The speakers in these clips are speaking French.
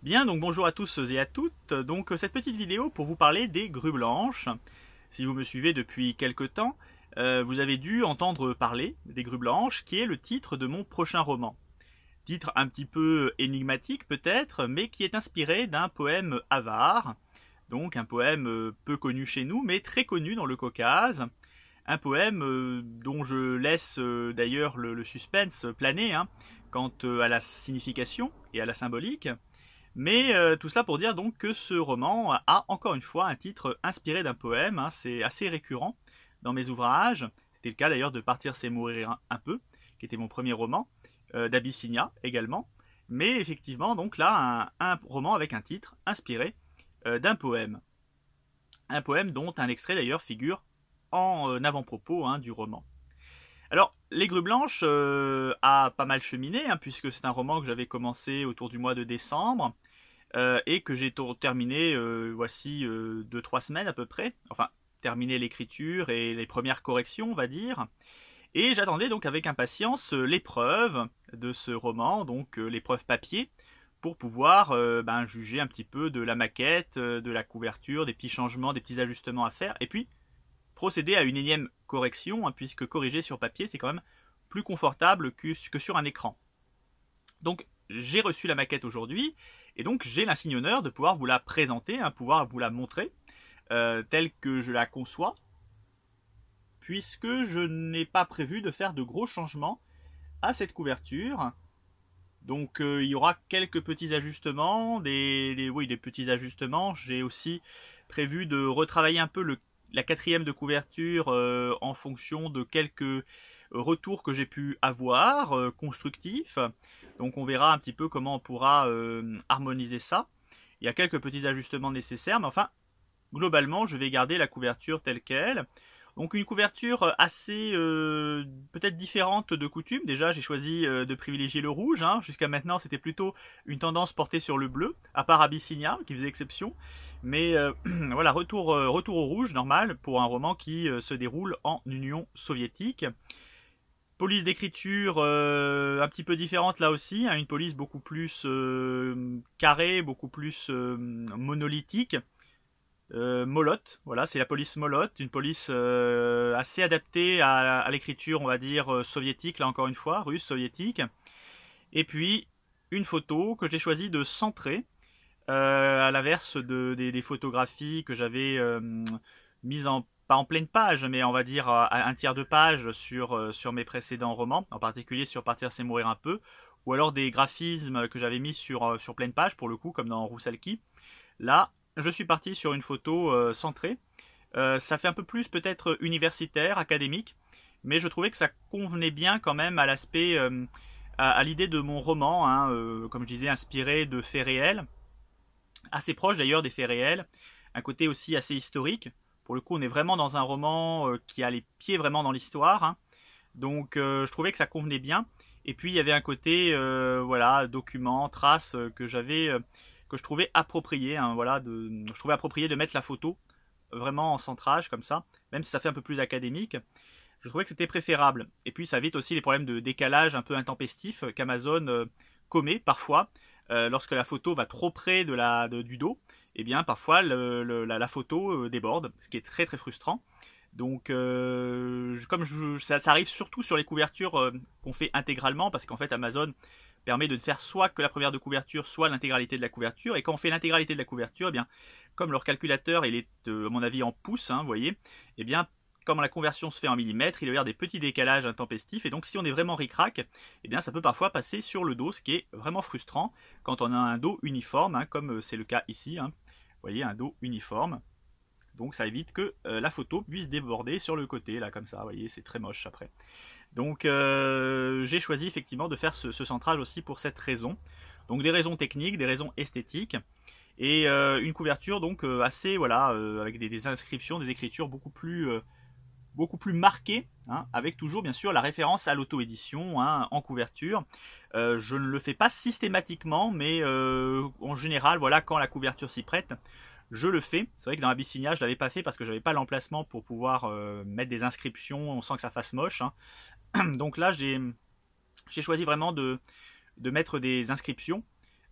Bien, donc bonjour à tous et à toutes. Donc cette petite vidéo pour vous parler des grues blanches. Si vous me suivez depuis quelque temps, vous avez dû entendre parler des grues blanches, qui est le titre de mon prochain roman. Titre un petit peu énigmatique peut-être, mais qui est inspiré d'un poème avare. Donc un poème peu connu chez nous, mais très connu dans le Caucase. Un poème dont je laisse d'ailleurs le suspense planer, quant à la signification et à la symbolique. Mais tout cela pour dire donc que ce roman a encore une fois un titre inspiré d'un poème, c'est assez récurrent dans mes ouvrages. C'était le cas d'ailleurs de Partir c'est mourir un peu, qui était mon premier roman, d'Abyssinia également. Mais effectivement donc là un roman avec un titre inspiré d'un poème. Un poème dont un extrait d'ailleurs figure en avant-propos du roman. Alors, Les Grues Blanches a pas mal cheminé, puisque c'est un roman que j'avais commencé autour du mois de décembre, et que j'ai terminé voici 2-3 semaines à peu près. Enfin, terminé l'écriture et les premières corrections, on va dire. Et j'attendais donc avec impatience l'épreuve de ce roman, donc l'épreuve papier, pour pouvoir juger un petit peu de la maquette, de la couverture, des petits changements, des petits ajustements à faire, et puis procéder à une énième correction, puisque corriger sur papier, c'est quand même plus confortable que sur un écran. Donc j'ai reçu la maquette aujourd'hui, et donc j'ai l'insigne honneur de pouvoir vous la présenter, pouvoir vous la montrer, telle que je la conçois, puisque je n'ai pas prévu de faire de gros changements à cette couverture. Donc il y aura quelques petits ajustements, des petits ajustements. J'ai aussi prévu de retravailler un peu la quatrième de couverture en fonction de quelques retours que j'ai pu avoir, constructifs. Donc on verra un petit peu comment on pourra harmoniser ça. Il y a quelques petits ajustements nécessaires, mais enfin, globalement, je vais garder la couverture telle qu'elle. Donc une couverture assez peut-être différente de coutume. Déjà, j'ai choisi de privilégier le rouge. Jusqu'à maintenant, c'était plutôt une tendance portée sur le bleu, à part Abyssinia, qui faisait exception. Mais voilà, retour au rouge, normal, pour un roman qui se déroule en Union soviétique. Police d'écriture un petit peu différente là aussi, une police beaucoup plus carrée, beaucoup plus monolithique. Molotte, voilà, c'est la police Molotte, une police assez adaptée à l'écriture, on va dire, soviétique, là encore une fois, russe, soviétique. Et puis, une photo que j'ai choisi de centrer, à l'inverse des photographies que j'avais mises pas en pleine page, mais on va dire à un tiers de page sur mes précédents romans, en particulier sur Partir c'est mourir un peu, ou alors des graphismes que j'avais mis sur pleine page, pour le coup, comme dans Roussalki. Là, je suis parti sur une photo centrée. Ça fait un peu plus peut-être universitaire, académique, mais je trouvais que ça convenait bien quand même à l'aspect, à l'idée de mon roman, comme je disais, inspiré de faits réels, assez proche d'ailleurs des faits réels, un côté aussi assez historique. Pour le coup, on est vraiment dans un roman qui a les pieds vraiment dans l'histoire, donc je trouvais que ça convenait bien. Et puis il y avait un côté, voilà, document, trace que je trouvais approprié, voilà, je trouvais approprié de mettre la photo vraiment en centrage comme ça, même si ça fait un peu plus académique. Je trouvais que c'était préférable. Et puis ça évite aussi les problèmes de décalage un peu intempestif qu'Amazon commet parfois lorsque la photo va trop près du dos. Et bien parfois la photo déborde, ce qui est très très frustrant. Donc, ça arrive surtout sur les couvertures qu'on fait intégralement, parce qu'en fait Amazon permet de faire soit que la première de couverture, soit l'intégralité de la couverture. Et quand on fait l'intégralité de la couverture, eh bien, comme leur calculateur il est à mon avis en pouces, vous voyez, eh bien, comme la conversion se fait en millimètres, il va y avoir des petits décalages intempestifs. Et donc, si on est vraiment ric-rac, eh bien, ça peut parfois passer sur le dos, ce qui est vraiment frustrant quand on a un dos uniforme, comme c'est le cas ici. Vous voyez, un dos uniforme. Donc ça évite que la photo puisse déborder sur le côté, là, comme ça. Vous voyez, c'est très moche après. Donc j'ai choisi effectivement de faire ce centrage aussi pour cette raison. Donc des raisons techniques, des raisons esthétiques. Et une couverture donc assez, voilà, avec des inscriptions, des écritures beaucoup plus marquées, avec toujours bien sûr la référence à l'auto-édition en couverture. Je ne le fais pas systématiquement, mais en général, voilà, quand la couverture s'y prête, je le fais. C'est vrai que dans Abyssinia, je l'avais pas fait parce que j'avais pas l'emplacement pour pouvoir mettre des inscriptions, on sent que ça fasse moche. Donc là, j'ai choisi vraiment de mettre des inscriptions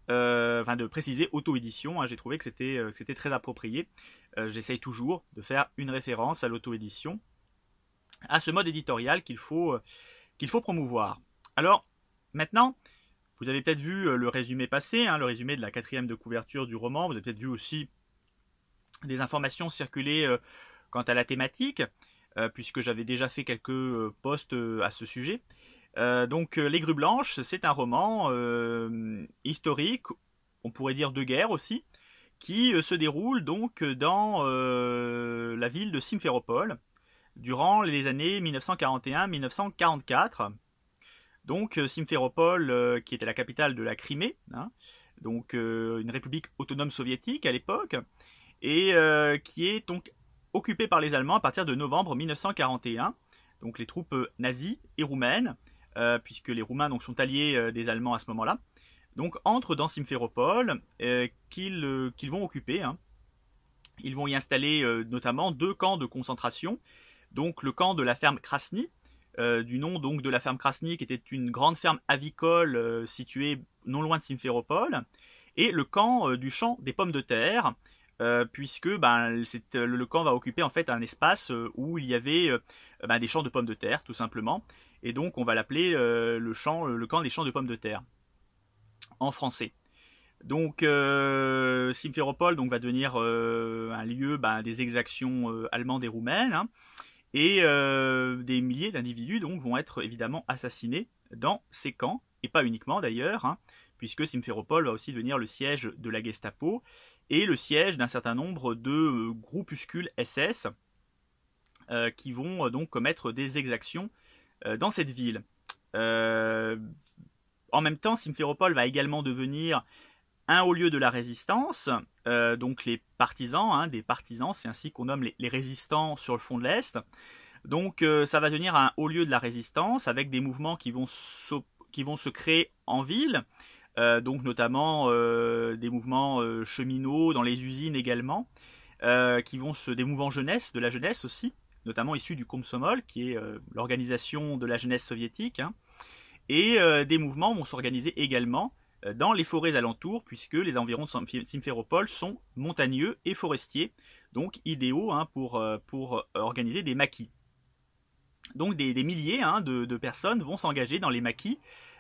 enfin de préciser auto-édition, hein, j'ai trouvé que c'était très approprié. J'essaye toujours de faire une référence à l'auto-édition, à ce mode éditorial qu'il faut promouvoir. Alors, maintenant, vous avez peut-être vu le résumé passé, hein, le résumé de la 4e de couverture du roman. Vous avez peut-être vu aussi des informations circuler quant à la thématique, puisque j'avais déjà fait quelques posts à ce sujet. Donc, Les Grues Blanches, c'est un roman historique, on pourrait dire de guerre aussi, qui se déroule donc dans la ville de Simferopol, durant les années 1941-1944. Donc Simferopol, qui était la capitale de la Crimée, hein, donc une république autonome soviétique à l'époque, et qui est donc occupée par les Allemands à partir de novembre 1941, donc les troupes nazies et roumaines, puisque les Roumains donc, sont alliés des Allemands à ce moment-là, donc entrent dans Simferopol, qu'ils vont occuper. Hein. Ils vont y installer notamment 2 camps de concentration, donc le camp de la ferme Krasny, du nom donc de la ferme Krasny, qui était une grande ferme avicole située non loin de Simferopol, et le camp du champ des pommes de terre, puisque le camp va occuper en fait un espace où il y avait des champs de pommes de terre, tout simplement, et donc on va l'appeler le camp des champs de pommes de terre, en français. Donc Simferopol donc, va devenir un lieu des exactions allemandes et roumaines, hein, et des milliers d'individus donc vont être évidemment assassinés dans ces camps, et pas uniquement d'ailleurs, hein, puisque Simferopol va aussi devenir le siège de la Gestapo et le siège d'un certain nombre de groupuscules SS qui vont donc commettre des exactions dans cette ville. En même temps, Simferopol va également devenir un haut lieu de la résistance, donc les partisans, hein, des partisans, c'est ainsi qu'on nomme les résistants sur le front de l'Est. Donc ça va devenir un haut lieu de la résistance avec des mouvements qui vont se créer en ville, donc notamment des mouvements cheminots dans les usines également, des mouvements jeunesse, de la jeunesse aussi, notamment issus du Komsomol, qui est l'organisation de la jeunesse soviétique, hein, et des mouvements vont s'organiser également dans les forêts alentours, puisque les environs de Simferopol sont montagneux et forestiers, donc idéaux hein, pour organiser des maquis. Donc des milliers hein, de personnes vont s'engager dans les maquis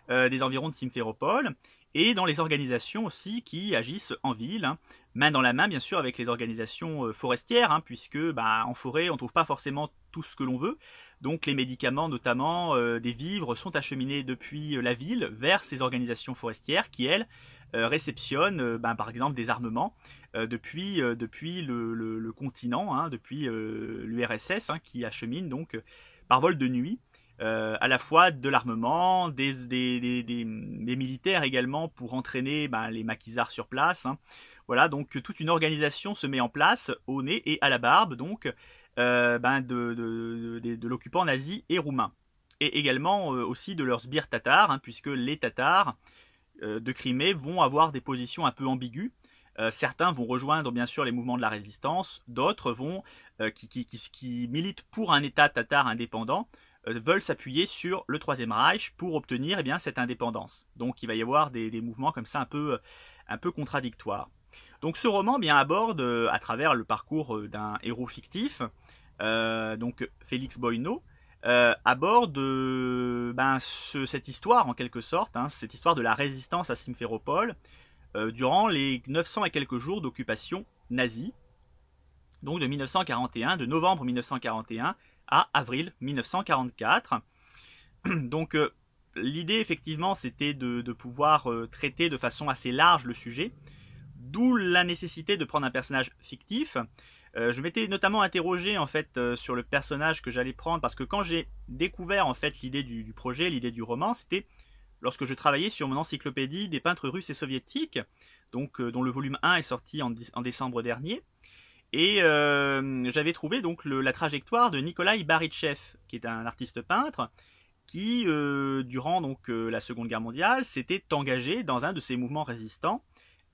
des environs de Simferopol, et dans les organisations aussi qui agissent en ville, hein, main dans la main bien sûr avec les organisations forestières, hein, puisque en forêt on ne trouve pas forcément tout ce que l'on veut, donc les médicaments notamment, des vivres sont acheminés depuis la ville vers ces organisations forestières qui elles réceptionnent par exemple des armements depuis le continent, hein, depuis l'URSS hein, qui achemine donc par vol de nuit à la fois de l'armement, des militaires également pour entraîner les maquisards sur place. Hein. Voilà, donc toute une organisation se met en place au nez et à la barbe donc de l'occupant nazi et roumain. Et également aussi de leurs sbires tatars, hein, puisque les Tatars de Crimée vont avoir des positions un peu ambiguës. Certains vont rejoindre bien sûr les mouvements de la résistance, d'autres vont qui militent pour un État tatar indépendant, veulent s'appuyer sur le Troisième Reich pour obtenir cette indépendance. Donc il va y avoir des mouvements comme ça un peu contradictoires. Donc ce roman aborde, à travers le parcours d'un héros fictif, donc Félix Boyno, aborde cette histoire en quelque sorte, hein, cette histoire de la résistance à Simferopol durant les 900 et quelques jours d'occupation nazie, donc de novembre 1941 à avril 1944. Donc l'idée effectivement c'était de pouvoir traiter de façon assez large le sujet, d'où la nécessité de prendre un personnage fictif. Je m'étais notamment interrogé en fait sur le personnage que j'allais prendre, parce que quand j'ai découvert en fait l'idée du projet, l'idée du roman, c'était lorsque je travaillais sur mon encyclopédie des peintres russes et soviétiques, donc dont le volume 1 est sorti en décembre dernier. Et j'avais trouvé donc la trajectoire de Nikolai Barytchev, qui est un artiste peintre, qui, durant donc la Seconde Guerre mondiale, s'était engagé dans un de ces mouvements résistants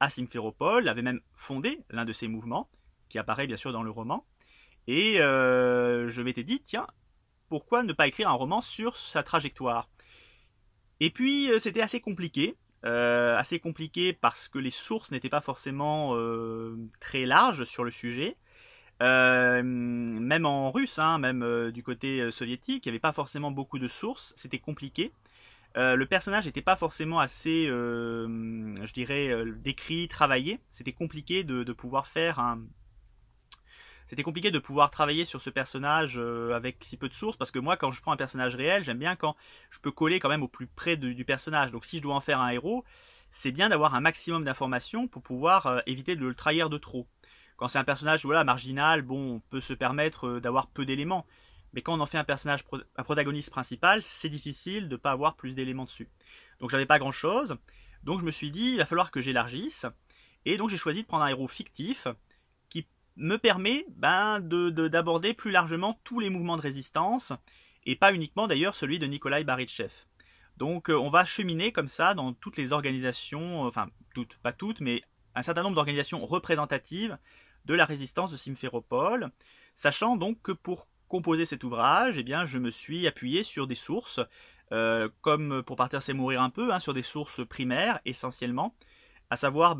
à Simferopol, avait même fondé l'un de ces mouvements, qui apparaît bien sûr dans le roman. Et je m'étais dit, tiens, pourquoi ne pas écrire un roman sur sa trajectoire? Et puis c'était assez compliqué, assez compliqué parce que les sources n'étaient pas forcément très larges sur le sujet. Même en russe, hein, même du côté soviétique, il n'y avait pas forcément beaucoup de sources, c'était compliqué. Le personnage n'était pas forcément assez, je dirais, décrit, travaillé. C'était compliqué de pouvoir faire un... C'était compliqué de pouvoir travailler sur ce personnage avec si peu de sources, parce que moi, quand je prends un personnage réel, j'aime bien quand je peux coller quand même au plus près du personnage. Donc si je dois en faire un héros, c'est bien d'avoir un maximum d'informations pour pouvoir éviter de le trahir de trop. Quand c'est un personnage voilà, marginal, bon, on peut se permettre d'avoir peu d'éléments. Mais quand on en fait un personnage, un protagoniste principal, c'est difficile de ne pas avoir plus d'éléments dessus. Donc j'avais pas grand chose. Donc je me suis dit, il va falloir que j'élargisse. Et donc j'ai choisi de prendre un héros fictif qui me permet d'aborder plus largement tous les mouvements de résistance. Et pas uniquement d'ailleurs celui de Nikolai Barytchev. Donc on va cheminer comme ça dans toutes les organisations, enfin toutes, pas toutes, mais un certain nombre d'organisations représentatives de la résistance de Simferopol, sachant donc que pour composer cet ouvrage, eh bien, je me suis appuyé sur des sources, comme pour partir c'est mourir un peu, hein, sur des sources primaires essentiellement, à savoir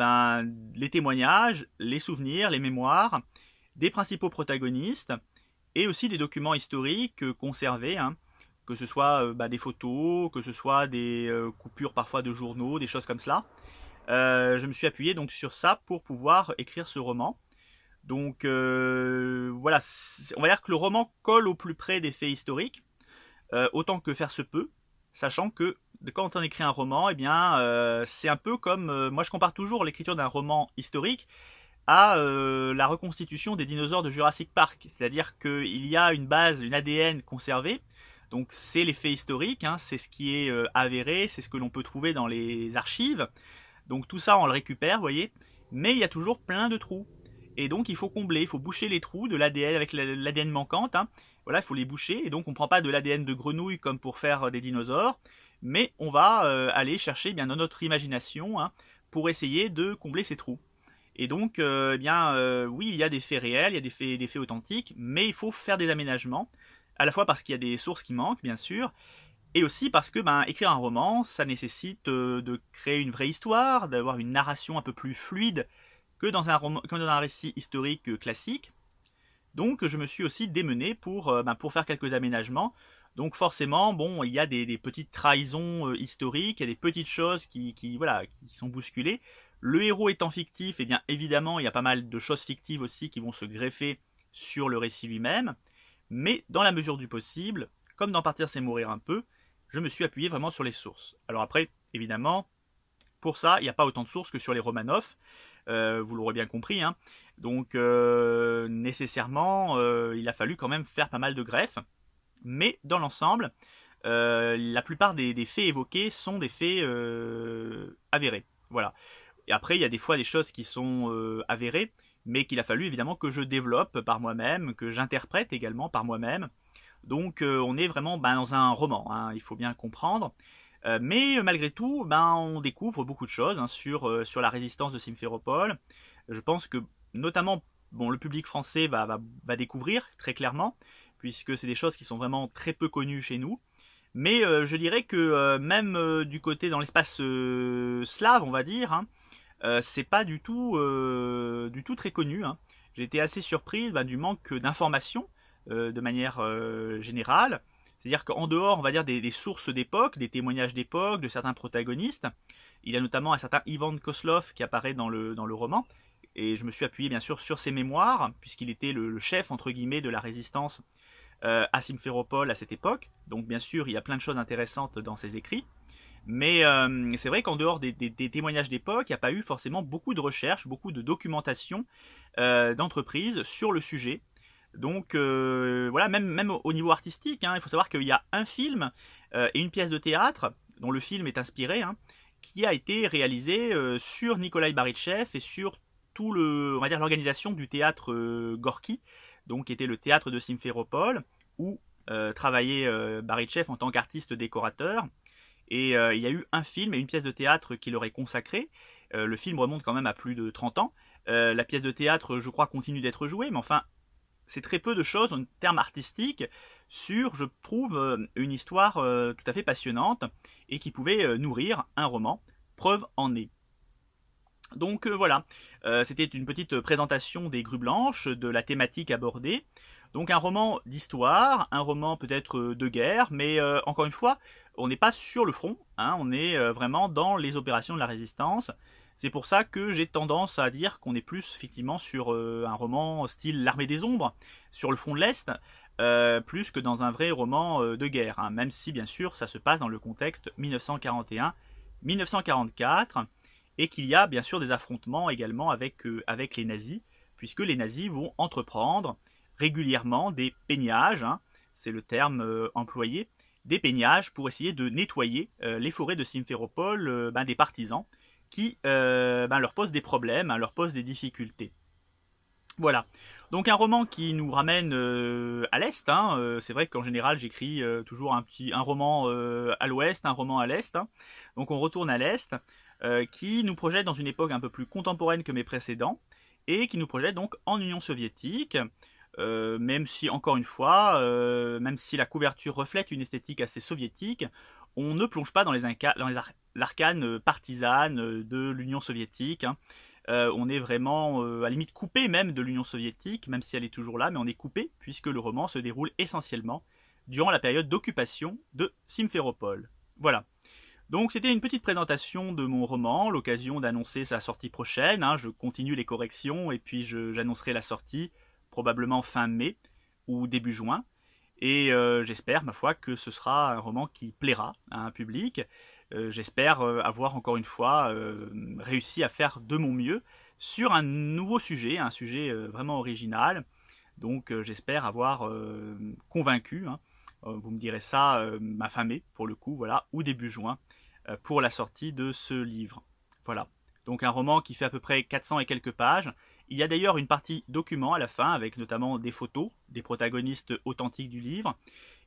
les témoignages, les souvenirs, les mémoires des principaux protagonistes, et aussi des documents historiques conservés, hein, que ce soit des photos, que ce soit des coupures parfois de journaux, des choses comme cela. Je me suis appuyé donc sur ça pour pouvoir écrire ce roman. Donc voilà, on va dire que le roman colle au plus près des faits historiques, autant que faire se peut, sachant que quand on écrit un roman, eh bien c'est un peu comme, moi je compare toujours l'écriture d'un roman historique à la reconstitution des dinosaures de Jurassic Park, c'est-à-dire qu'il y a une base, une ADN conservée, donc c'est les faits historiques, hein, c'est ce qui est avéré, c'est ce que l'on peut trouver dans les archives, donc tout ça on le récupère, vous voyez, mais il y a toujours plein de trous. Et donc il faut combler, il faut boucher les trous de l'ADN avec l'ADN manquante. Hein. Voilà, il faut les boucher. Et donc on ne prend pas de l'ADN de grenouille comme pour faire des dinosaures, mais on va aller chercher bien dans notre imagination hein, pour essayer de combler ces trous. Et donc oui, il y a des faits réels, il y a des faits authentiques, mais il faut faire des aménagements, à la fois parce qu'il y a des sources qui manquent, bien sûr, et aussi parce que écrire un roman, ça nécessite de créer une vraie histoire, d'avoir une narration un peu plus fluide que dans un récit historique classique. Donc je me suis aussi démené pour faire quelques aménagements. Donc forcément, bon, il y a des petites trahisons historiques, il y a des petites choses qui sont bousculées. Le héros étant fictif, et bien évidemment, il y a pas mal de choses fictives aussi qui vont se greffer sur le récit lui-même. Mais dans la mesure du possible, comme d'en partir c'est mourir un peu, je me suis appuyé vraiment sur les sources. Alors après, évidemment, pour ça, il n'y a pas autant de sources que sur les Romanov. Vous l'aurez bien compris. Hein. Donc nécessairement, il a fallu quand même faire pas mal de greffes. Mais dans l'ensemble, la plupart des faits évoqués sont des faits avérés. Voilà. Et après, il y a des fois des choses qui sont avérées, mais qu'il a fallu évidemment que je développe par moi-même, que j'interprète également par moi-même. Donc on est vraiment dans un roman, hein, il faut bien comprendre. Mais malgré tout, on découvre beaucoup de choses hein, sur la résistance de Simferopol. Je pense que notamment le public français va découvrir très clairement, puisque c'est des choses qui sont vraiment très peu connues chez nous. Mais je dirais que même du côté dans l'espace slave, on va dire, hein, c'est pas du tout très connu. Hein. J'ai été assez surpris du manque d'informations de manière générale. C'est-à-dire qu'en dehors, on va dire, des sources d'époque, des témoignages d'époque, de certains protagonistes, il y a notamment un certain Ivan Koslov qui apparaît dans le roman, et je me suis appuyé bien sûr sur ses mémoires, puisqu'il était le chef, entre guillemets, de la résistance à Simferopol à cette époque. Donc bien sûr, il y a plein de choses intéressantes dans ses écrits. Mais c'est vrai qu'en dehors des témoignages d'époque, il n'y a pas eu forcément beaucoup de recherches, beaucoup de documentation d'entreprises sur le sujet. Donc voilà, même au niveau artistique, hein, il faut savoir qu'il y a un film et une pièce de théâtre, dont le film est inspiré, hein, qui a été réalisé sur Nikolai Barytchev et sur tout l'organisation du théâtre Gorky, donc qui était le théâtre de Simferopol, où travaillait Barytchev en tant qu'artiste décorateur. Et il y a eu un film et une pièce de théâtre qui leur est consacrée. Le film remonte quand même à plus de 30 ans. La pièce de théâtre, je crois, continue d'être jouée, mais enfin, c'est très peu de choses en termes artistiques sur, je trouve, une histoire tout à fait passionnante et qui pouvait nourrir un roman. preuve en est. Donc voilà, c'était une petite présentation des Grues Blanches, de la thématique abordée. Donc un roman d'histoire, un roman peut-être de guerre, mais encore une fois, on n'est pas sur le front, hein, on est vraiment dans les opérations de la résistance. C'est pour ça que j'ai tendance à dire qu'on est plus effectivement sur un roman style L'Armée des Ombres, sur le front de l'Est, plus que dans un vrai roman de guerre, hein, même si bien sûr ça se passe dans le contexte 1941-1944, et qu'il y a bien sûr des affrontements également avec les nazis, puisque les nazis vont entreprendre régulièrement des peignages, hein, c'est le terme employé, des peignages pour essayer de nettoyer les forêts de Simferopol des partisans qui leur posent des problèmes, hein, leur posent des difficultés. Voilà. Donc un roman qui nous ramène à l'Est, hein. C'est vrai qu'en général j'écris toujours un roman à l'Ouest, un roman à l'Est, hein. Donc on retourne à l'Est, qui nous projette dans une époque un peu plus contemporaine que mes précédents, et qui nous projette donc en Union soviétique, même si, encore une fois, même si la couverture reflète une esthétique assez soviétique, on ne plonge pas dans les arcanes partisanes de l'Union soviétique, hein. On est vraiment à la limite coupé même de l'Union soviétique, même si elle est toujours là, mais on est coupé puisque le roman se déroule essentiellement durant la période d'occupation de Simferopol. Voilà. Donc c'était une petite présentation de mon roman, l'occasion d'annoncer sa sortie prochaine, hein. Je continue les corrections et puis j'annoncerai la sortie probablement fin mai ou début juin. Et j'espère, ma foi, que ce sera un roman qui plaira à un public. J'espère avoir encore une fois réussi à faire de mon mieux sur un nouveau sujet, un sujet vraiment original. Donc j'espère avoir convaincu, hein, vous me direz ça ma fin mai pour le coup, voilà, ou début juin pour la sortie de ce livre. Voilà. Donc un roman qui fait à peu près 400 et quelques pages. Il y a d'ailleurs une partie document à la fin, avec notamment des photos des protagonistes authentiques du livre.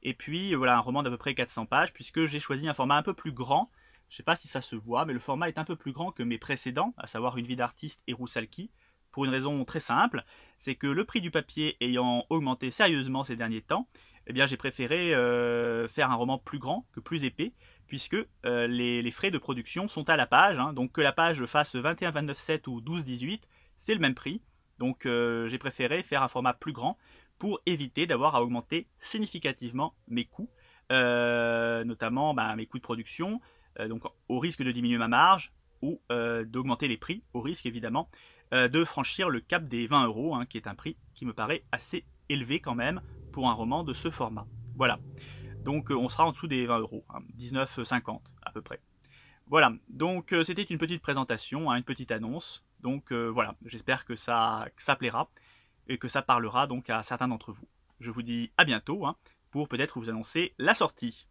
Et puis voilà, un roman d'à peu près 400 pages, puisque j'ai choisi un format un peu plus grand. Je ne sais pas si ça se voit, mais le format est un peu plus grand que mes précédents, à savoir Une vie d'artiste et Roussalki, pour une raison très simple, c'est que le prix du papier ayant augmenté sérieusement ces derniers temps, eh bien j'ai préféré faire un roman plus grand que plus épais, puisque les frais de production sont à la page, hein, donc que la page fasse 21-29-7 ou 12-18, c'est le même prix. Donc j'ai préféré faire un format plus grand pour éviter d'avoir à augmenter significativement mes coûts, notamment mes coûts de production, donc au risque de diminuer ma marge ou d'augmenter les prix, au risque évidemment de franchir le cap des 20 euros, hein, qui est un prix qui me paraît assez élevé quand même pour un roman de ce format. Voilà, donc on sera en dessous des 20 euros, hein, 19,50 à peu près. Voilà, donc c'était une petite présentation, hein, une petite annonce. Donc voilà, j'espère que ça plaira et que ça parlera donc à certains d'entre vous. Je vous dis à bientôt, hein, pour peut-être vous annoncer la sortie.